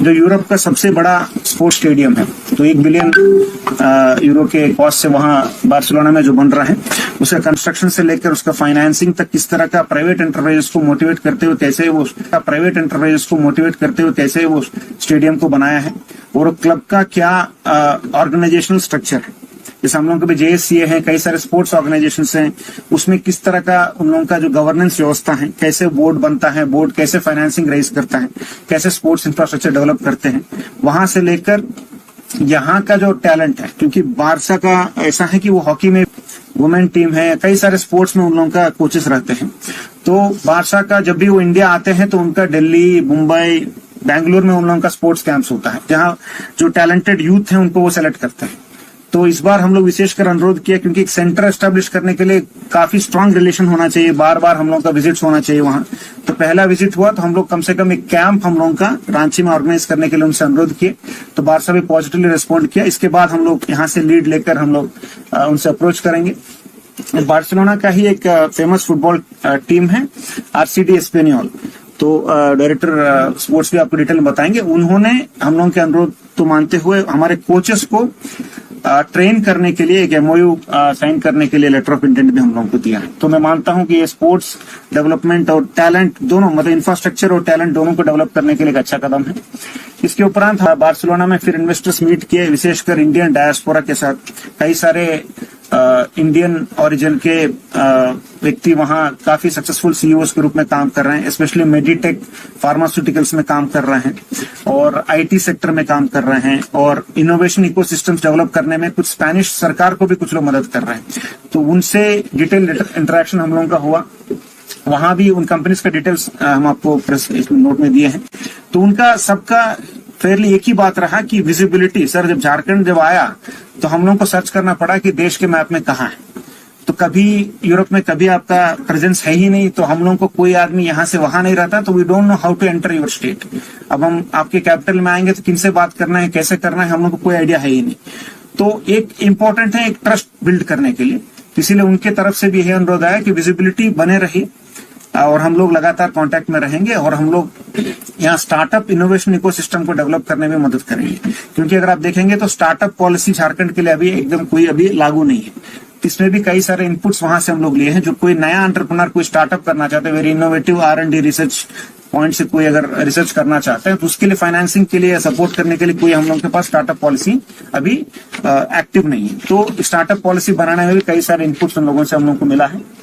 जो यूरोप का सबसे बड़ा स्पोर्ट्स स्टेडियम है। तो 1 बिलियन यूरो के कॉस्ट से वहाँ बार्सिलोना में जो बन रहा है, उसका कंस्ट्रक्शन से लेकर उसका फाइनेंसिंग तक किस तरह का प्राइवेट एंटरप्राइजेस को मोटिवेट करते हुए कैसे वो स्टेडियम को बनाया है, और क्लब का क्या ऑर्गेनाइजेशनल स्ट्रक्चर है। जैसे हम लोगों के भी JSCA है, कई सारे स्पोर्ट्स ऑर्गेनाइजेशंस हैं, उसमें किस तरह का उन लोगों का जो गवर्नेंस व्यवस्था है, कैसे बोर्ड बनता है, बोर्ड कैसे फाइनेंसिंग रेज करता है, कैसे स्पोर्ट्स इंफ्रास्ट्रक्चर डेवलप करते हैं, वहां से लेकर यहाँ का जो टैलेंट है। क्योंकि बारसा का ऐसा है कि वो हॉकी में वुमेन टीम है, कई सारे स्पोर्ट्स में उन लोगों का कोचेस रहते हैं। तो बारसा का जब भी वो इंडिया आते हैं तो उनका दिल्ली, मुंबई, बेंगलुरु में उन लोगों का स्पोर्ट्स कैंप्स होता है, जहाँ जो टैलेंटेड यूथ है उनको वो सेलेक्ट करते हैं। तो इस बार हम लोग विशेषकर अनुरोध किया, क्योंकि एक सेंटर एस्टेब्लिश करने के लिए काफी स्ट्रांग रिलेशन होना चाहिए, बार बार हम लोगों का विजिट्स होना चाहिए वहां। तो पहला विजिट हुआ तो हम लोग कम से कम एक कैंप हम लोगों का रांची में ऑर्गेनाइज करने के लिए उनसे अनुरोध किए, तो बारसा भी पॉजिटिवली रिस्पॉन्ड किया। इसके बाद हम लोग यहाँ से लीड लेकर हम लोग उनसे अप्रोच करेंगे। बार्सिलोना का ही एक फेमस फुटबॉल टीम है RCD एस्पेनियोल, तो डायरेक्टर स्पोर्ट्स भी आपको डिटेल में बताएंगे। उन्होंने हम लोगों के अनुरोध तो मानते हुए हमारे कोचेस को ट्रेन करने के लिए एक MOU साइन करने के लिए लेटर ऑफ इंटेंट भी हम लोगों को दिया है। तो मैं मानता हूं कि ये स्पोर्ट्स डेवलपमेंट और टैलेंट दोनों, मतलब इंफ्रास्ट्रक्चर और टैलेंट दोनों को डेवलप करने के लिए एक अच्छा कदम है। इसके उपरांत बार्सिलोना में फिर इन्वेस्टर्स मीट किए, विशेषकर इंडियन डायस्पोरा के साथ। कई सारे इंडियन ओरिजिन के व्यक्ति वहां काफी सक्सेसफुल CEOs के रूप में काम कर रहे हैं, स्पेशली मेडिटेक फार्मास्यूटिकल्स में काम कर रहे हैं, और IT सेक्टर में काम कर रहे हैं, और इनोवेशन इकोसिस्टम्स डेवलप करने में कुछ स्पेनिश सरकार को भी कुछ लोग मदद कर रहे हैं। तो उनसे डिटेल इंटरेक्शन हम लोगों का हुआ, वहां भी उन कंपनीज का डिटेल्स हम आपको प्रेस नोट में दिए हैं। तो उनका सबका फेयरली एक ही बात रहा कि विजिबिलिटी। सर, जब झारखंड आया तो हम लोगों को सर्च करना पड़ा कि देश के मैप में कहाँ है। तो कभी यूरोप में कभी आपका प्रेजेंस है ही नहीं, तो हम लोगों को कोई आदमी यहाँ से वहां नहीं रहता, तो we don't know how to enter your state. अब हम आपके कैपिटल में आएंगे तो किनसे बात करना है, कैसे करना है, हम लोग को कोई आइडिया है ही नहीं। तो एक इम्पोर्टेंट है एक ट्रस्ट बिल्ड करने के लिए, इसीलिए उनके तरफ से भी यह अनुरोध आया कि विजिबिलिटी बने रही, और हम लोग लगातार कांटेक्ट में रहेंगे, और हम लोग यहाँ स्टार्टअप इनोवेशन इकोसिस्टम को डेवलप करने में मदद करेंगे। क्योंकि अगर आप देखेंगे तो स्टार्टअप पॉलिसी झारखंड के लिए अभी एकदम कोई अभी लागू नहीं है। इसमें भी कई सारे इनपुट्स वहां से हम लोग लिए हैं। जो कोई नया एंटरप्रेन्योर कोई स्टार्टअप करना चाहते हैं, very innovative R&D research point से कोई अगर रिसर्च करना चाहते हैं, तो उसके लिए फाइनेंसिंग के लिए सपोर्ट करने के लिए कोई हम लोग के पास स्टार्टअप पॉलिसी अभी एक्टिव नहीं है। तो स्टार्टअप पॉलिसी बनाने में भी कई सारे इनपुट्स उन लोगों से हम लोग को मिला है।